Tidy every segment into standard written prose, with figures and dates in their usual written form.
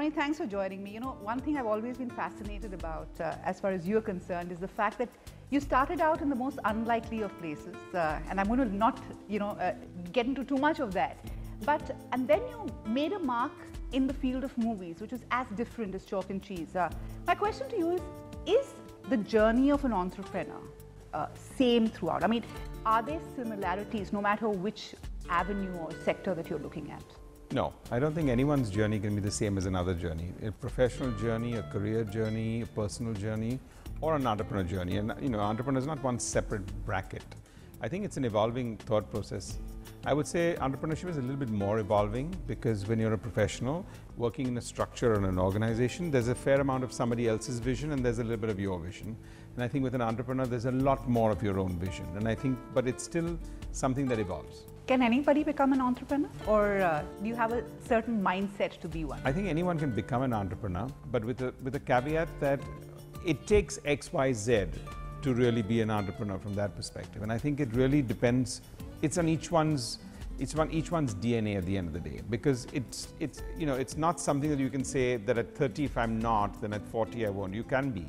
Ronnie, thanks for joining me. You know, one thing I've always been fascinated about, as far as you're concerned, is the fact that you started out in the most unlikely of places, and I'm going to not, get into too much of that. And then you made a mark in the field of movies, which is as different as chalk and cheese. My question to you is the journey of an entrepreneur same throughout? I mean, are there similarities no matter which avenue or sector that you're looking at? No, I don't think anyone's journey can be the same as another journey. A professional journey, a career journey, a personal journey, or an entrepreneur journey. And entrepreneur is not one separate bracket. I think it's an evolving thought process. I would say entrepreneurship is a little bit more evolving because when you're a professional working in a structure or an organization, there's a fair amount of somebody else's vision and there's a little bit of your vision. And I think with an entrepreneur, there's a lot more of your own vision. And I think, but it's still something that evolves. Can anybody become an entrepreneur, or do you have a certain mindset to be one? I think anyone can become an entrepreneur, but with a caveat that it takes X, Y, Z to really be an entrepreneur from that perspective. And I think it really depends. It's on each one's DNA at the end of the day, because it's not something that you can say that at 30 if I'm not, then at 40 I won't. You can be,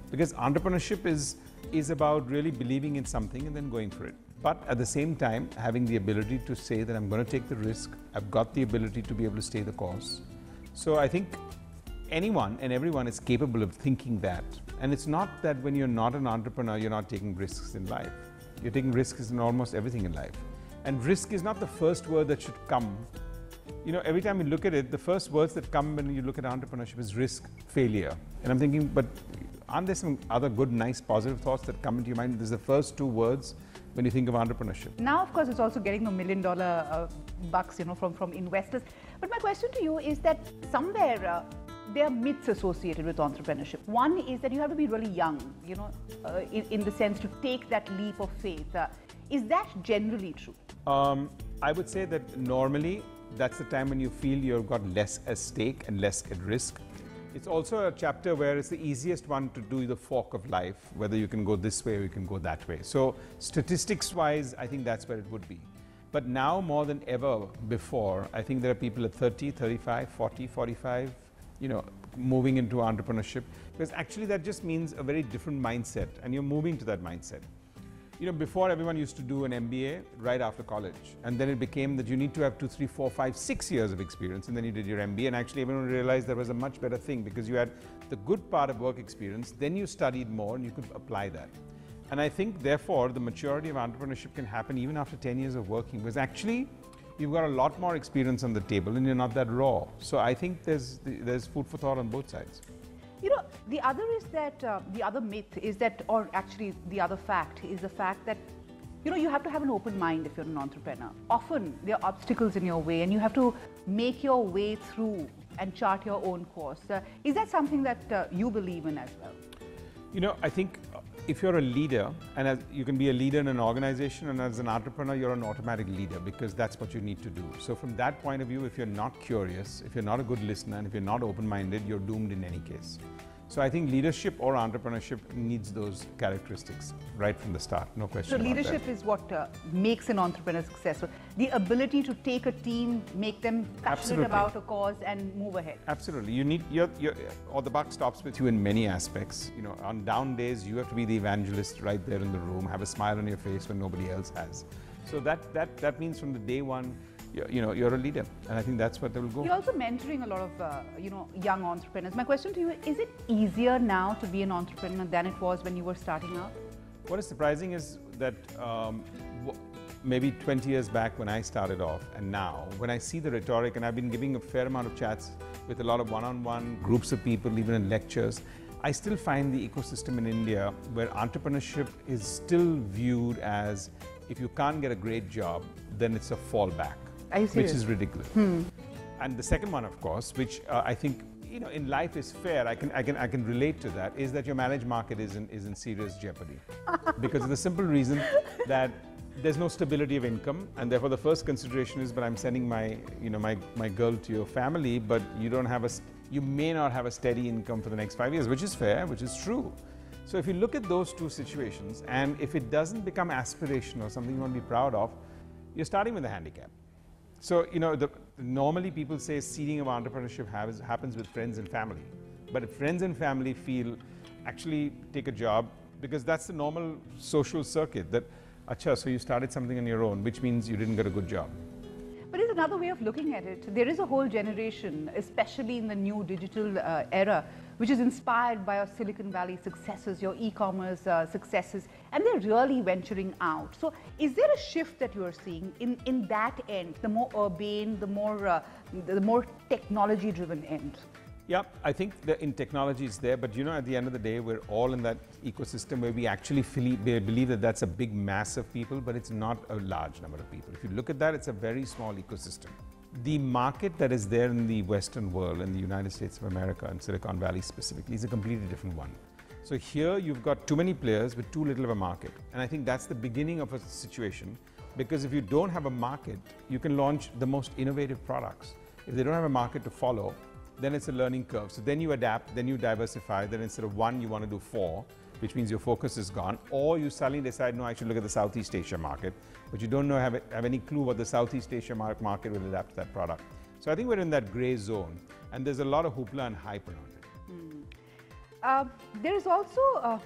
because entrepreneurship is about really believing in something and then going for it. But at the same time, having the ability to say that I'm going to take the risk, I've got the ability to be able to stay the course. So I think anyone and everyone is capable of thinking that. And it's not that when you're not an entrepreneur, you're not taking risks in life. You're taking risks in almost everything in life. And risk is not the first word that should come. Every time you look at it, the first words that come when you look at entrepreneurship is risk, failure. And I'm thinking, but aren't there some other good, nice, positive thoughts that come into your mind? This is the first two words when you think of entrepreneurship. Now, of course, it's also getting the $1 million bucks, from investors. But my question to you is that somewhere there are myths associated with entrepreneurship. One is that you have to be really young, in the sense to take that leap of faith. Is that generally true? I would say that normally that's the time when you feel you've got less at stake and less at risk. It's also a chapter where it's the easiest one to do the fork of life, whether you can go this way or you can go that way. So statistics-wise, I think that's where it would be. But now more than ever before, I think there are people at 30, 35, 40, 45, moving into entrepreneurship, because actually that just means a very different mindset, and you're moving to that mindset. Before everyone used to do an MBA right after college, and then it became that you need to have 2, 3, 4, 5, 6 years of experience, and then you did your MBA, and actually everyone realized that was a much better thing because you had the good part of work experience, then you studied more and you could apply that. And I think therefore the maturity of entrepreneurship can happen even after 10 years of working, because actually you've got a lot more experience on the table and you're not that raw. So I think there's food for thought on both sides. The other is that, the other myth is that, or actually the other fact is the fact that, you have to have an open mind if you're an entrepreneur. Often there are obstacles in your way and you have to make your way through and chart your own course. Is that something that you believe in as well? I think if you're a leader, and you can be a leader in an organization, and as an entrepreneur, you're an automatic leader because that's what you need to do. So from that point of view, if you're not curious, if you're not a good listener, and if you're not open-minded, you're doomed in any case. So I think leadership or entrepreneurship needs those characteristics right from the start, no question about that. So leadership is what makes an entrepreneur successful. The ability to take a team, make them passionate about a cause and move ahead. Absolutely. You need, or the buck stops with you in many aspects. On down days, you have to be the evangelist right there in the room, have a smile on your face when nobody else has. So that means from the day one, you're a leader, and I think that's what they will go. You're also mentoring a lot of, young entrepreneurs. My question to you, is it easier now to be an entrepreneur than it was when you were starting out? What is surprising is that maybe 20 years back when I started off, and now, when I see the rhetoric, and I've been giving a fair amount of chats with a lot of one-on-one groups of people, even in lectures, I still find the ecosystem in India where entrepreneurship is still viewed as, if you can't get a great job, then it's a fallback. Which is ridiculous. And the second one, of course, which I think in life is fair, I can relate to that, is that your marriage market is in serious jeopardy, because of the simple reason that there's no stability of income, and therefore the first consideration is, but I'm sending my my girl to your family, but you may not have a steady income for the next 5 years, which is fair, which is true. So if you look at those two situations, and if it doesn't become aspirational, something you want to be proud of, you're starting with a handicap. So, normally people say seeding of entrepreneurship happens with friends and family. But if friends and family feel, actually take a job, because that's the normal social circuit that, acha, so you started something on your own, which means you didn't get a good job. But it's another way of looking at it. There is a whole generation, especially in the new digital era, which is inspired by your Silicon Valley successes, your e-commerce successes, and they're really venturing out. So is there a shift that you're seeing in that end, the more urbane, the more technology-driven end? Yeah, I think that in technology it's there, but at the end of the day, we're all in that ecosystem where we actually believe that that's a big mass of people, but it's not a large number of people. If you look at that, it's a very small ecosystem. The market that is there in the Western world, in the United States of America and Silicon Valley specifically, is a completely different one. So here you've got too many players with too little of a market. And I think that's the beginning of a situation, because if you don't have a market, you can launch the most innovative products. If they don't have a market to follow, then it's a learning curve. So then you adapt, then you diversify, then instead of 1, you want to do 4, which means your focus is gone, or you suddenly decide, no, I should look at the Southeast Asia market, but you don't have any clue what the Southeast Asia market will adapt to that product. So I think we're in that gray zone, and there's a lot of hoopla and hype around it. There is also,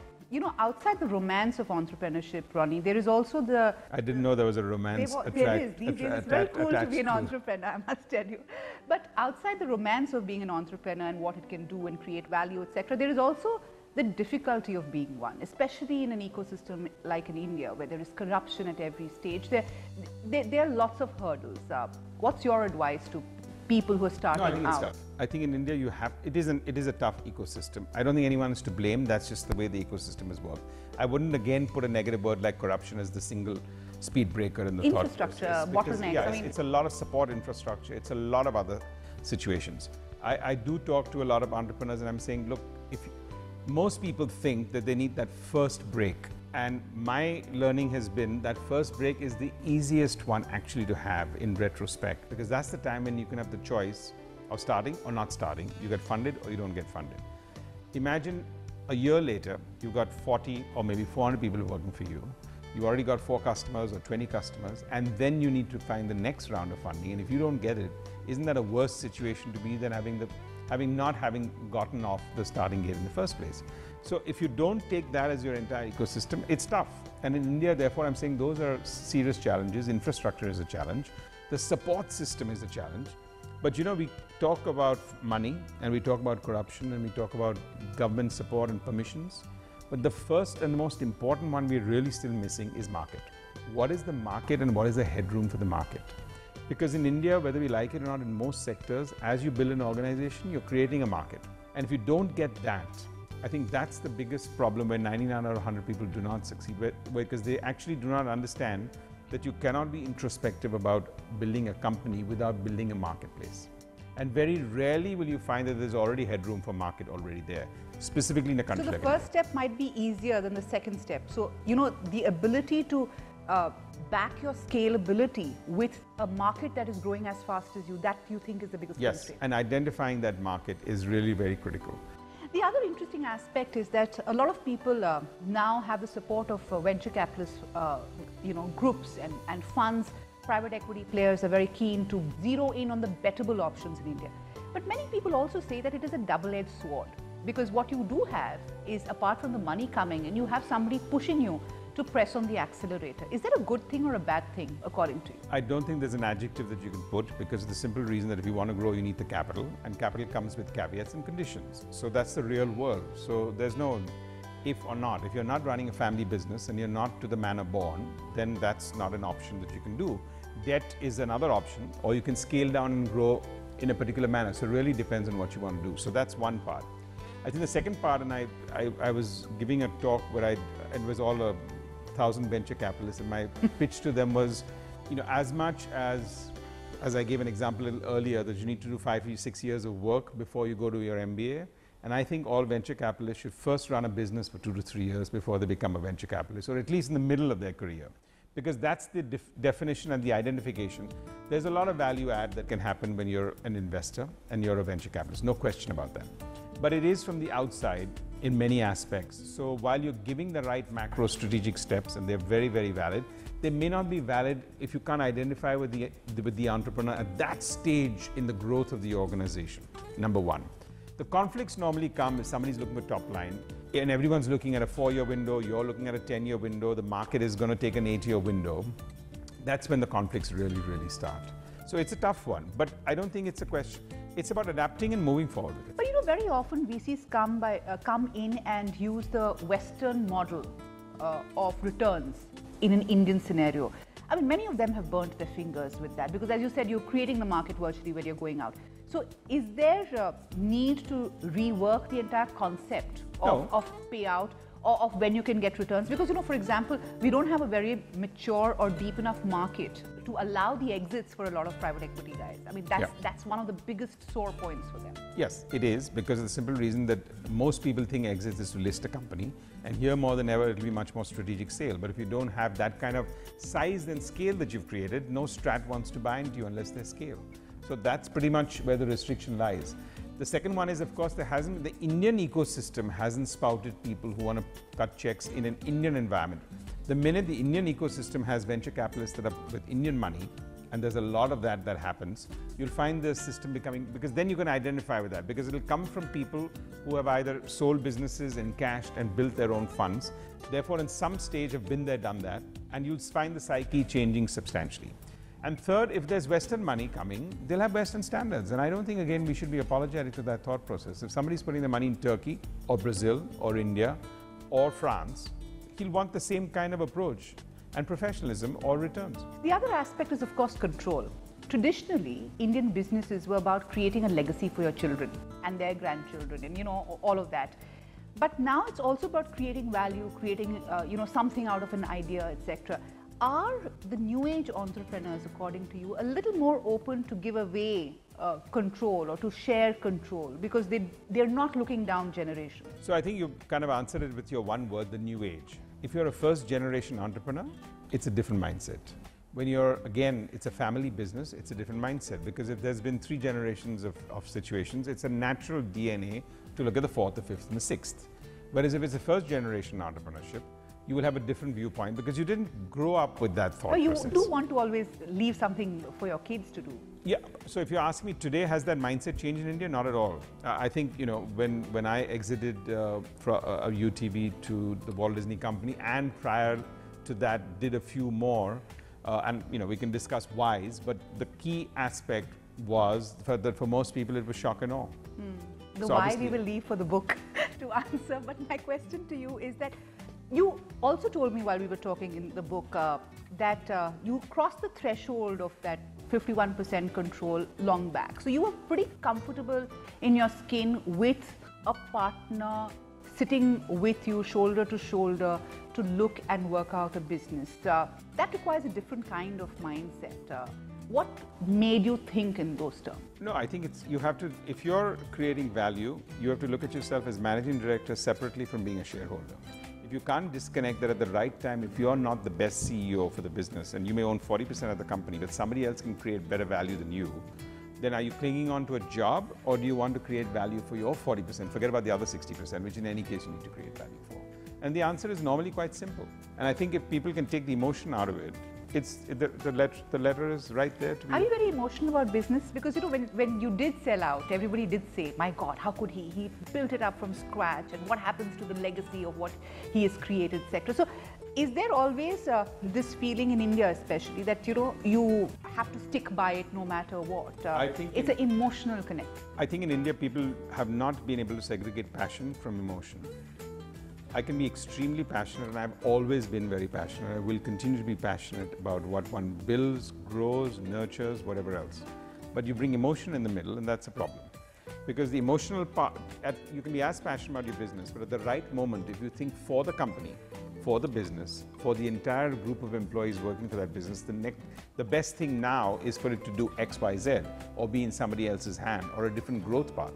outside the romance of entrepreneurship, Ronnie, there is also the... I didn't know there was a romance There is. These days it's very cool to be an entrepreneur, I must tell you. But outside the romance of being an entrepreneur and what it can do and create value, etc., there is also the difficulty of being one, especially in an ecosystem like in India, where there is corruption at every stage. There are lots of hurdles. What's your advice to people who are starting out? No, I think it's tough. I think in India it is a tough ecosystem. I don't think anyone is to blame. That's just the way the ecosystem has worked. I wouldn't again put a negative word like corruption as the single speed breaker in the infrastructure, bottlenecks. Yeah, it's a lot of support infrastructure. It's a lot of other situations. I do talk to a lot of entrepreneurs, and I'm saying, look, most people think that they need that first break. And my learning has been that first break is the easiest one actually to have in retrospect, because that's the time when you can have the choice of starting or not starting. You get funded or you don't get funded. Imagine a year later, you've got 40 or maybe 400 people working for you. You've already got 4 customers or 20 customers, and then you need to find the next round of funding. And if you don't get it, isn't that a worse situation to be than not having gotten off the starting gate in the first place? So if you don't take that as your entire ecosystem, it's tough. And in India, therefore, I'm saying those are serious challenges. Infrastructure is a challenge. The support system is a challenge. But we talk about money, and we talk about corruption, and we talk about government support and permissions. But the first and the most important one we're really still missing is market. What is the market and what is the headroom for the market? Because in India, whether we like it or not, in most sectors, as you build an organization, you're creating a market. And if you don't get that, I think that's the biggest problem where 99 out of 100 people do not succeed, because they actually do not understand that you cannot be introspective about building a company without building a marketplace. And very rarely will you find that there's already headroom for market already there, specifically in a country like India. So the first step might be easier than the second step. So, the ability to back your scalability with a market that is growing as fast as you, that you think is the biggest constraint. Yes, and identifying that market is really very critical. The other interesting aspect is that a lot of people now have the support of venture capitalist groups and funds. Private equity players are very keen to zero in on the bettable options in India. But many people also say that it is a double-edged sword, because what you do have is, apart from the money coming in, you have somebody pushing you to press on the accelerator. Is that a good thing or a bad thing, according to you? I don't think there's an adjective that you can put, because of the simple reason that if you want to grow, you need the capital, and capital comes with caveats and conditions. So that's the real world. So there's no if or not. If you're not running a family business and you're not to the manner born, then that's not an option that you can do. Debt is another option, or you can scale down and grow in a particular manner. So it really depends on what you want to do. So that's one part. I think the second part, and I was giving a talk where it was all 1,000 venture capitalists, and my pitch to them was, as much as I gave an example a little earlier, that you need to do 5 or 6 years of work before you go to your MBA. And I think all venture capitalists should first run a business for 2 to 3 years before they become a venture capitalist, or at least in the middle of their career. Because that's the definition and the identification. There's a lot of value add that can happen when you're an investor and you're a venture capitalist, no question about that. But it is from the outside in many aspects. So while you're giving the right macro strategic steps, and they're very, very valid, they may not be valid if you can't identify with the entrepreneur at that stage in the growth of the organization, number one. The conflicts normally come if somebody's looking for top line and everyone's looking at a 4-year window, you're looking at a 10-year window, the market is going to take an 8-year window. That's when the conflicts really, really start. So it's a tough one, but I don't think it's a question. It's about adapting and moving forward with it. But you know, very often VCs come in and use the Western model of returns in an Indian scenario. I mean, many of them have burnt their fingers with that because, as you said, you're creating the market virtually when you're going out. So is there a need to rework the entire concept of payout or of when you can get returns? Because, you know, for example, we don't have a very mature or deep enough market to allow the exits for a lot of private equity guys. I mean, that's one of the biggest sore points for them. Yes, it is, because of the simple reason that most people think exits is to list a company, and here more than ever, it'll be much more strategic sale. But if you don't have that kind of size and scale that you've created, no strat wants to buy into you unless there's scale. So that's pretty much where the restriction lies. The second one is, of course, the Indian ecosystem hasn't spouted people who want to cut checks in an Indian environment. The minute the Indian ecosystem has venture capitalists that are with Indian money, and there's a lot of that happens, you'll find the system becoming, because then you can identify with that, because it'll come from people who have either sold businesses and cashed and built their own funds, therefore in some stage have been there, done that, and you'll find the psyche changing substantially. And third, if there's Western money coming, they'll have Western standards. And I don't think, again, we should be apologetic to that thought process. If somebody's putting their money in Turkey or Brazil or India or France, he'll want the same kind of approach and professionalism or returns. The other aspect is, of course, control. Traditionally, Indian businesses were about creating a legacy for your children and their grandchildren and, you know, all of that. But now it's also about creating value, creating, you know, something out of an idea, etc. Are the new age entrepreneurs, according to you, a little more open to give away control or to share control because they're not looking down generation? So I think you kind of answered it with your one word, the new age. If you're a first generation entrepreneur, it's a different mindset. When you're, again, it's a family business, it's a different mindset, because if there's been 3 generations of situations, it's a natural DNA to look at the 4th, the 5th and the 6th. Whereas if it's a first generation entrepreneurship, you will have a different viewpoint because you didn't grow up with that thought process. But you do want to always leave something for your kids to do. Yeah, so if you ask me today, has that mindset changed in India? Not at all. I think, you know, when I exited from UTV to the Walt Disney Company, and prior to that did a few more, and, you know, we can discuss whys, but the key aspect was that for most people it was shock and awe. The why we will leave for the book to answer, but my question to you is that you also told me while we were talking in the book that you crossed the threshold of that 51% control long back. So you were pretty comfortable in your skin with a partner sitting with you shoulder to shoulder to look and work out a business. That requires a different kind of mindset. What made you think in those terms? No, I think you have to, if you're creating value, you have to look at yourself as managing director separately from being a shareholder. You can't disconnect that at the right time. If you're not the best CEO for the business and you may own 40% of the company, but somebody else can create better value than you, then are you clinging on to a job, or do you want to create value for your 40%? Forget about the other 60%, which in any case you need to create value for. And the answer is normally quite simple. And I think if people can take the emotion out of it, the letter is right there to be. Are you very emotional about business? Because, you know, when you did sell out, everybody did say, my God, how could he? He built it up from scratch, and what happens to the legacy of what he has created, etc. So is there always this feeling in India especially that, you know, you have to stick by it no matter what? I think it's an emotional connect. I think in India people have not been able to segregate passion from emotion. I can be extremely passionate, and I've always been very passionate. I will continue to be passionate about what one builds, grows, nurtures, whatever else. But you bring emotion in the middle, and that's a problem. Because the emotional part, you can be as passionate about your business, but at the right moment, if you think for the company, for the business, for the entire group of employees working for that business, the best thing now is for it to do X, Y, Z, or be in somebody else's hand, or a different growth path.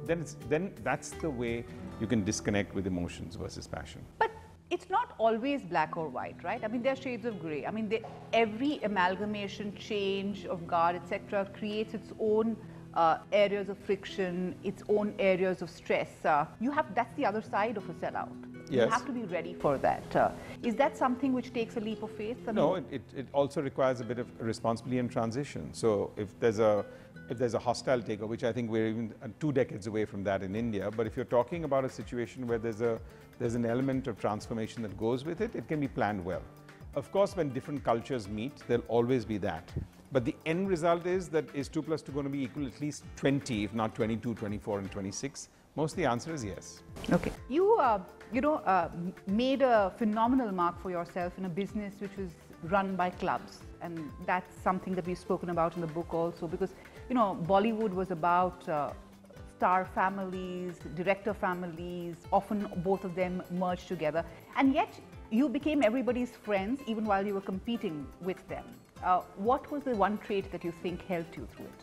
Then that's the way you can disconnect with emotions versus passion. But it's not always black or white, right? I mean, there are shades of gray. I mean, every amalgamation, change of guard, etc., creates its own areas of friction, its own areas of stress. That's the other side of a sellout. You Yes. have to be ready for that. Is that something which takes a leap of faith? I No, mean, it also requires a bit of responsibility and transition. So if there's a hostile takeover, which I think we're even 2 decades away from that in India, but if you're talking about a situation where there's an element of transformation that goes with it, it can be planned well. Of course, when different cultures meet, there'll always be that. But the end result is that is 2 plus 2 going to be equal at least 20, if not 22, 24, and 26? Most the answer is yes. okay. You, made a phenomenal mark for yourself in a business which was run by clubs. And that's something that we've spoken about in the book also, because, Bollywood was about star families, director families, often both of them merged together. And yet you became everybody's friends even while you were competing with them. What was the one trait that you think helped you through it?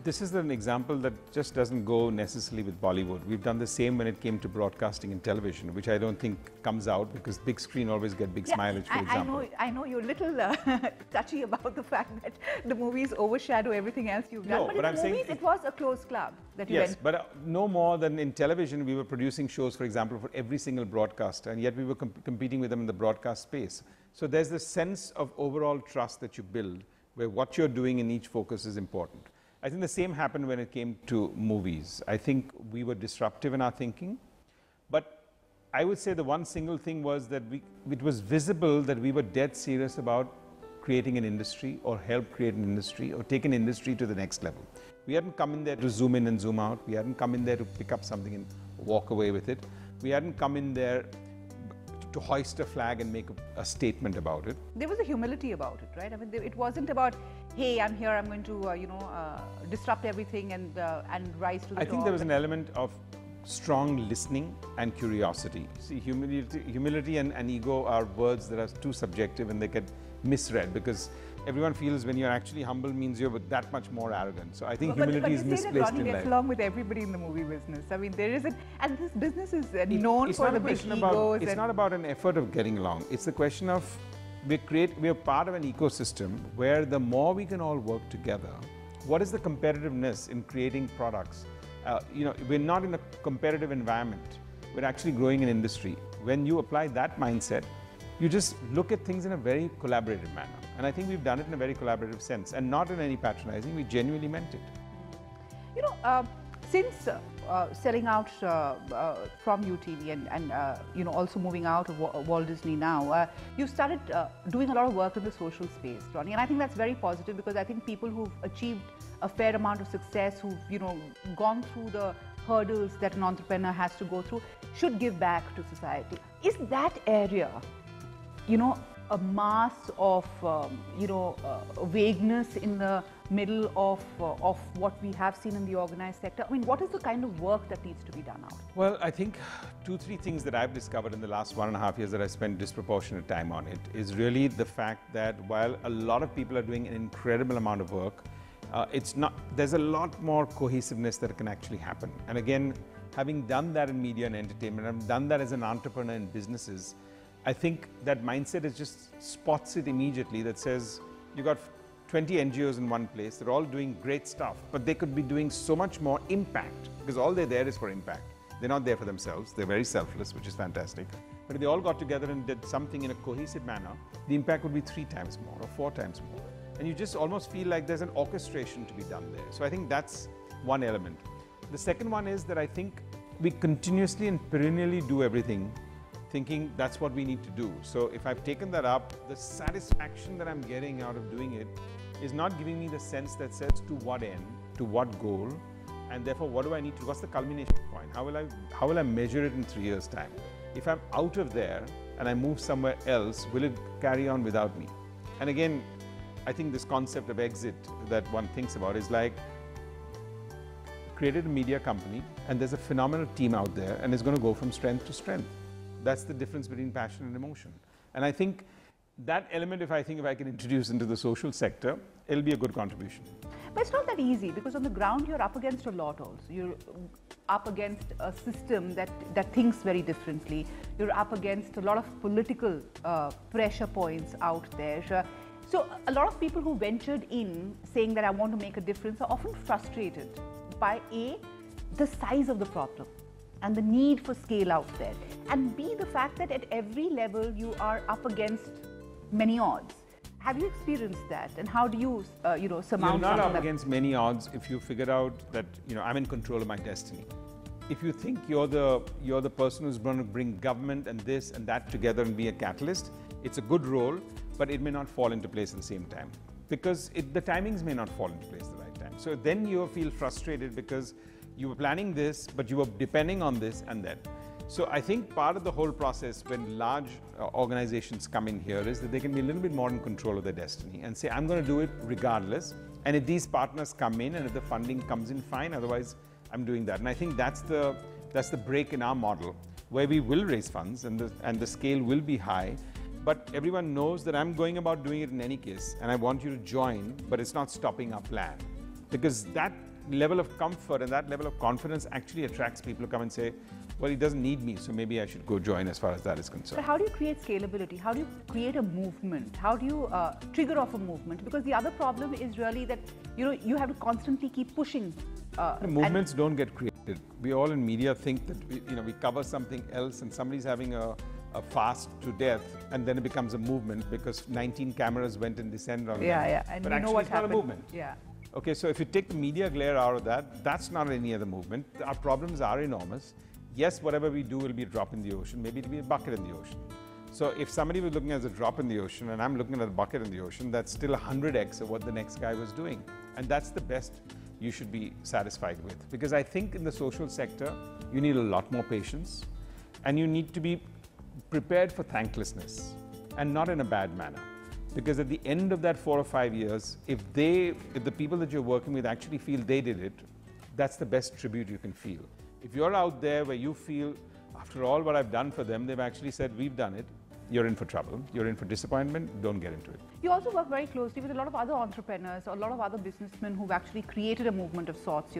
This is an example that just doesn't go necessarily with Bollywood. We've done the same when it came to broadcasting and television, which I don't think comes out because big screen always get big mileage, for example. I know you're a little touchy about the fact that the movies overshadow everything else you've done. No, but in I'm the saying movies, it was a closed club that you Yes, went. but no more than in television, we were producing shows, for example, for every single broadcaster, and yet we were competing with them in the broadcast space. So there's this sense of overall trust that you build, where what you're doing in each focus is important. I think the same happened when it came to movies. I think we were disruptive in our thinking, but I would say the one single thing was that it was visible that we were dead serious about creating an industry or help create an industry or take an industry to the next level. We hadn't come in there to zoom in and zoom out. We hadn't come in there to pick up something and walk away with it. We hadn't come in there to hoist a flag and make a statement about it. There was a humility about it, right? I mean, it wasn't about, hey, I'm here, I'm going to, disrupt everything and rise to the top. I think there was an element of strong listening and curiosity. See, humility and ego are words that are too subjective and they get misread because everyone feels when you're actually humble means you're that much more arrogant. So I think humility is misplaced in life. Ronnie gets along with everybody in the movie business. I mean, there isn't, and this business is known for the big egos. It's not about an effort of getting along. It's the question of we are part of an ecosystem where the more we can all work together, what is the competitiveness in creating products? We're not in a competitive environment. We're actually growing an industry. When you apply that mindset, you just look at things in a very collaborative manner. And I think we've done it in a very collaborative sense and not in any patronizing. We genuinely meant it. Since selling out from UTV and also moving out of Walt Disney now, you've started doing a lot of work in the social space, Ronnie. And I think that's very positive because I think people who've achieved a fair amount of success, who've gone through the hurdles that an entrepreneur has to go through, should give back to society. Is that area, a mass of vagueness in the middle of what we have seen in the organized sector? I mean, what is the kind of work that needs to be done out? Well, I think 2-3 things that I've discovered in the last 1.5 years that I spent disproportionate time on it is really the fact that while a lot of people are doing an incredible amount of work, there's a lot more cohesiveness that can actually happen. And again, having done that in media and entertainment, I've done that as an entrepreneur in businesses, I think that mindset is just spots it immediately that says you got 20 NGOs in one place, they're all doing great stuff, but they could be doing so much more impact because all they're there is for impact. They're not there for themselves, they're very selfless, which is fantastic. But if they all got together and did something in a cohesive manner, the impact would be 3 times more or 4 times more. And you just almost feel like there's an orchestration to be done there. So I think that's one element. The second one is that I think we continuously and perennially do everything thinking that's what we need to do. So if I've taken that up, the satisfaction that I'm getting out of doing it is not giving me the sense that says to what end, to what goal, and therefore what do I need to, what's the culmination point? How will I measure it in 3 years' time? If I'm out of there and I move somewhere else, will it carry on without me? And again, I think this concept of exit that one thinks about is like, created a media company and there's a phenomenal team out there and it's going to go from strength to strength. That's the difference between passion and emotion. And I think that element, if I can introduce into the social sector, it'll be a good contribution. But it's not that easy because on the ground you're up against a lot also. You're up against a system that thinks very differently. You're up against a lot of political pressure points out there. So a lot of people who ventured in saying that I want to make a difference are often frustrated by the size of the problem. and the need for scale out there, and B, the fact that at every level you are up against many odds. Have you experienced that, and how do you, surmount? You're not up against many odds if you figure out that I'm in control of my destiny. If you think you're the person who's going to bring government and this and that together and be a catalyst, it's a good role, but it may not fall into place at the same time because the timings may not fall into place at the right time. So then you feel frustrated because you were planning this, but you were depending on this and that. So I think part of the whole process when large organizations come in here is that they can be a little bit more in control of their destiny and say, I'm going to do it regardless. And if these partners come in and if the funding comes in, fine, otherwise I'm doing that. And I think that's the break in our model where we will raise funds and the scale will be high. But everyone knows that I'm going about doing it in any case and I want you to join, but it's not stopping our plan. Because that level of comfort and that level of confidence actually attracts people to come and say, well, he doesn't need me, so maybe I should go join as far as that is concerned. But how do you create scalability? How do you create a movement? How do you trigger off a movement? Because the other problem is really that you have to constantly keep pushing. The movements don't get created. We all in media think that we cover something else and somebody's having a fast to death and then it becomes a movement because 19 cameras went and descended on them. Yeah, and but you know what it's not happened. A movement. Yeah. Okay, so if you take the media glare out of that, that's not any other movement. Our problems are enormous. Yes, whatever we do will be a drop in the ocean. Maybe it'll be a bucket in the ocean. So if somebody was looking at a drop in the ocean and I'm looking at a bucket in the ocean, that's still 100x of what the next guy was doing. And that's the best you should be satisfied with. Because I think in the social sector, you need a lot more patience and you need to be prepared for thanklessness and not in a bad manner. Because at the end of that 4 or 5 years, if the people that you're working with actually feel they did it, that's the best tribute you can feel. If you're out there where you feel, after all what I've done for them, they've actually said, we've done it, you're in for trouble, you're in for disappointment, don't get into it. You also work very closely with a lot of other entrepreneurs, a lot of other businessmen who've actually created a movement of sorts,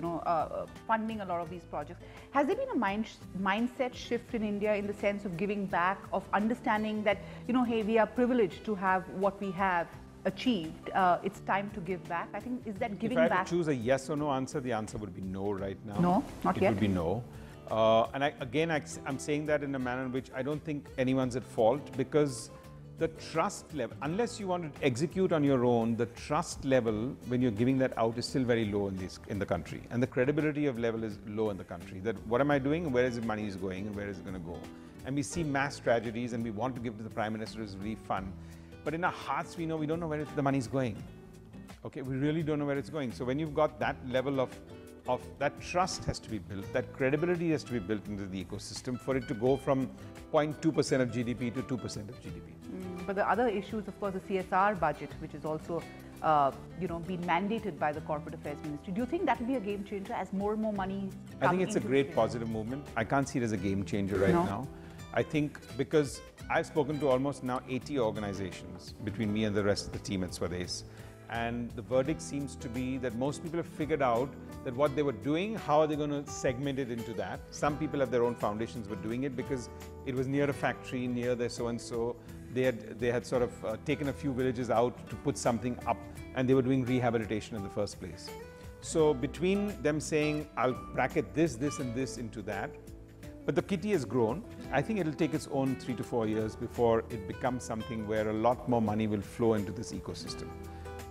funding a lot of these projects. Has there been a mindset shift in India in the sense of giving back, of understanding that, hey, we are privileged to have what we have achieved, it's time to give back? I think, is that giving back? If I had to choose a yes or no answer, the answer would be no right now. No, not yet. It would be no. I'm saying that in a manner in which I don't think anyone's at fault because the trust level, unless you want to execute on your own, the trust level when you're giving that out is still very low in the country. And the credibility of level is low in the country. That what am I doing and where is the money is going and where is it going to go? And we see mass tragedies and we want to give to the Prime Minister as relief fund. But in our hearts, we don't know where the money is going. Okay, we really don't know where it's going. So when you've got that level of that trust has to be built, that credibility has to be built into the ecosystem for it to go from 0.2% of GDP to 2% of GDP. But the other issues, of course, the CSR budget, which is also, been mandated by the Corporate Affairs Ministry. Do you think that will be a game changer as more and more money comes? I think it's a great positive movement. I can't see it as a game changer right now. I think because I've spoken to almost now 80 organizations between me and the rest of the team at Swades. And the verdict seems to be that most people have figured out that what they were doing, how are they going to segment it into that? Some people have their own foundations were doing it because it was near a factory, near their so-and-so. They had sort of taken a few villages out to put something up and they were doing rehabilitation in the first place. So between them saying, I'll bracket this, this and this into that, but the kitty has grown. I think it'll take its own 3 to 4 years before it becomes something where a lot more money will flow into this ecosystem.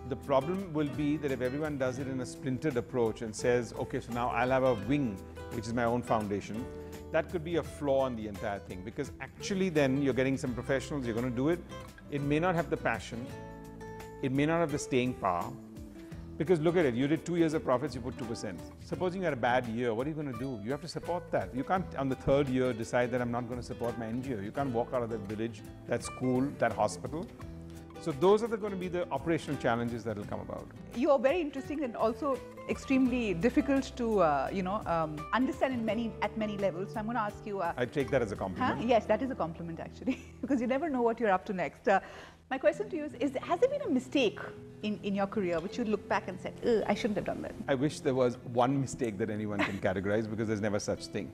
The problem will be that if everyone does it in a splintered approach and says, okay, so now I'll have a wing, which is my own foundation, that could be a flaw in the entire thing because actually then you're getting some professionals, you're going to do it. It may not have the passion. It may not have the staying power. Because look at it, you did 2 years of profits, you put 2%. Supposing you had a bad year, what are you going to do? You have to support that. You can't, on the 3rd year, decide that I'm not going to support my NGO. You can't walk out of that village, that school, that hospital. So those are going to be the operational challenges that will come about. You are very interesting and also extremely difficult to, understand at many levels. So I'm going to ask you... I take that as a compliment. Yes, that is a compliment actually, because you never know what you're up to next. My question to you is has there been a mistake in your career which you look back and said, I shouldn't have done that? I wish there was one mistake that anyone can categorize because there's never such thing.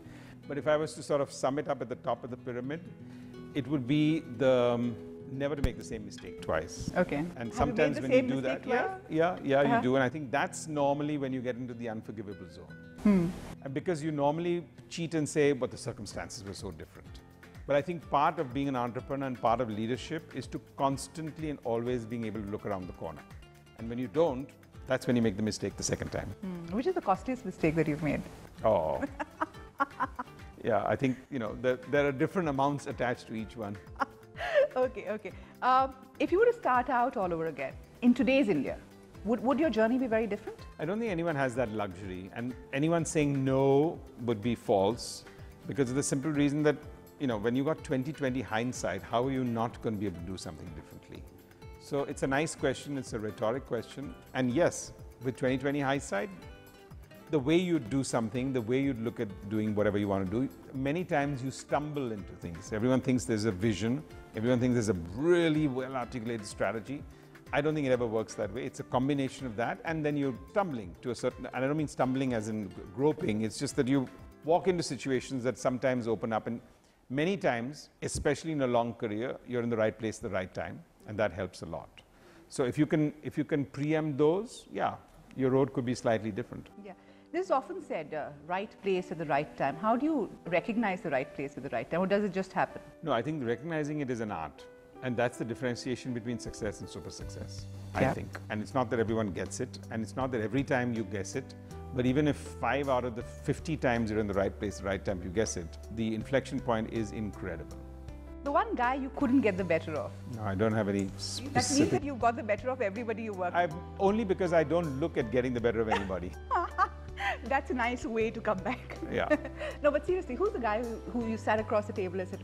But if I was to sort of sum it up at the top of the pyramid, it would be the never to make the same mistake twice. Okay. And Have sometimes you made when the you same do that, mistake you do. And I think that's normally when you get into the unforgivable zone. And because you normally cheat and say, but the circumstances were so different. But I think part of being an entrepreneur and part of leadership is to constantly and always being able to look around the corner. And when you don't, that's when you make the mistake the second time. Which is the costliest mistake that you've made? Oh. Yeah, I think, there are different amounts attached to each one. Okay. If you were to start out all over again, in today's India, would your journey be very different? I don't think anyone has that luxury. And anyone saying no would be false because of the simple reason that, when you got 20/20 hindsight, how are you not going to be able to do something differently? So it's a nice question. It's a rhetoric question. And yes, with 20/20 hindsight, the way you do something, the way you look at doing whatever you want to do, many times you stumble into things. Everyone thinks there's a vision. Everyone thinks there's a really well-articulated strategy. I don't think it ever works that way. It's a combination of that, and then you're stumbling to a certain, and I don't mean stumbling as in groping, it's just that you walk into situations that sometimes open up, and many times, especially in a long career, you're in the right place at the right time, and that helps a lot. So if you can preempt those, yeah, your road could be slightly different. Yeah. This is often said, right place at the right time. How do you recognize the right place at the right time, or does it just happen? No, I think recognizing it is an art. And that's the differentiation between success and super success, I think. And it's not that everyone gets it, and it's not that every time you guess it, but even if 5 out of the 50 times you're in the right place, the right time you guess it, the inflection point is incredible. The one guy you couldn't get the better of. No, I don't have any specific... That means that you got the better of everybody you work with. Only because I don't look at getting the better of anybody. That's a nice way to come back. Yeah. No, but seriously, who's the guy who you sat across the table and said,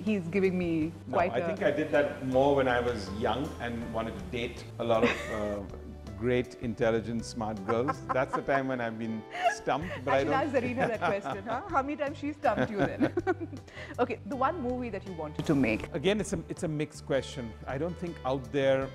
he's giving me quite I think I did that more when I was young and wanted to date a lot of great, intelligent, smart girls. That's the time when I've been stumped. But I should ask Zarina that question, huh? How many times she stumped you then? Okay, the one movie that you wanted to make. Again, it's a mixed question. I don't think out there,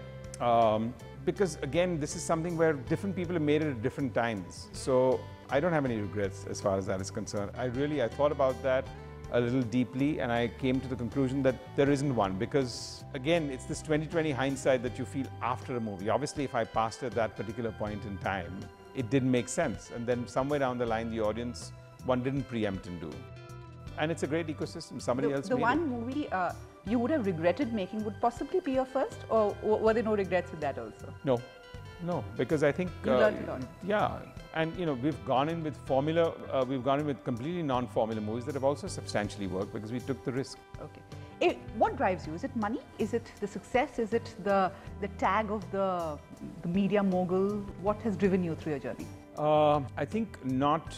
because again, this is something where different people have made it at different times. So I don't have any regrets as far as that is concerned. I thought about that a little deeply, and I came to the conclusion that there isn't one, because again, it's this 20/20 hindsight that you feel after a movie. Obviously, if I passed at that particular point in time, it didn't make sense. And then somewhere down the line, the audience, one didn't preempt and do. And it's a great ecosystem. Somebody else made it. The one movie you would have regretted making would possibly be your first, or were there no regrets with that also? No, because I think you learned a lot. Yeah, and we've gone in with completely non-formula movies that have also substantially worked because we took the risk. Okay. What drives you? Is it money? Is it the success? Is it the tag of the media mogul? What has driven you through your journey? I think not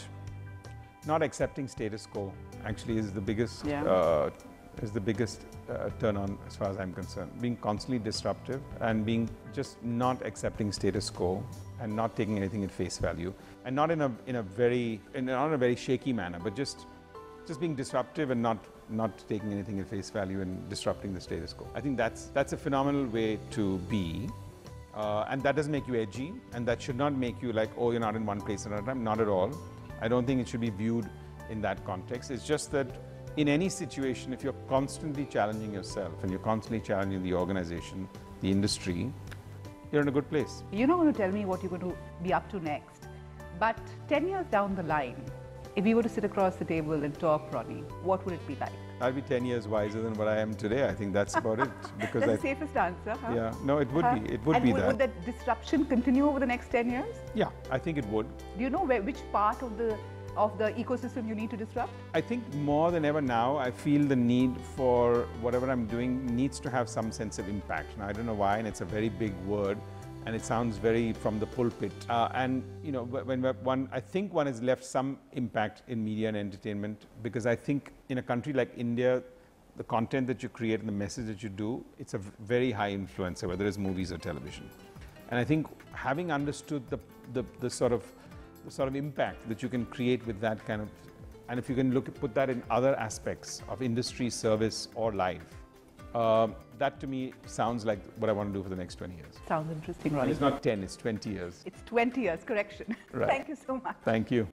accepting status quo actually is the biggest turn on as far as I'm concerned. Being constantly disruptive and being just not accepting status quo and not taking anything at face value, and not in a very shaky manner, but just being disruptive and not taking anything at face value and disrupting the status quo. I think that's a phenomenal way to be, and that doesn't make you edgy, and that should not make you like, oh, you're not in one place at a time. Not at all. I don't think it should be viewed in that context. It's just that in any situation, if you're constantly challenging yourself and you're constantly challenging the organization, the industry, you're in a good place. You're not going to tell me what you're going to be up to next, but 10 years down the line, if we were to sit across the table and talk, Ronnie, what would it be like? I'll be 10 years wiser than what I am today. I think that's about it. Because that's the safest answer, huh? Yeah, no, it would be. It would be that. Would that disruption continue over the next 10 years? Yeah, I think it would. Do you know which part of the ecosystem you need to disrupt? I think more than ever now, I feel the need for whatever I'm doing needs to have some sense of impact. Now, I don't know why, and it's a very big word, and it sounds very from the pulpit. And I think one has left some impact in media and entertainment, because I think in a country like India, the content that you create and the message that you do, it's a very high influencer, whether it's movies or television. And I think having understood the sort of impact that you can create with that kind of, and if you can put that in other aspects of industry, service, or life, that to me sounds like what I want to do for the next 20 years. Sounds interesting, Ronnie. And it's not 10, it's 20 years. It's 20 years, correction. Right. Thank you so much. Thank you.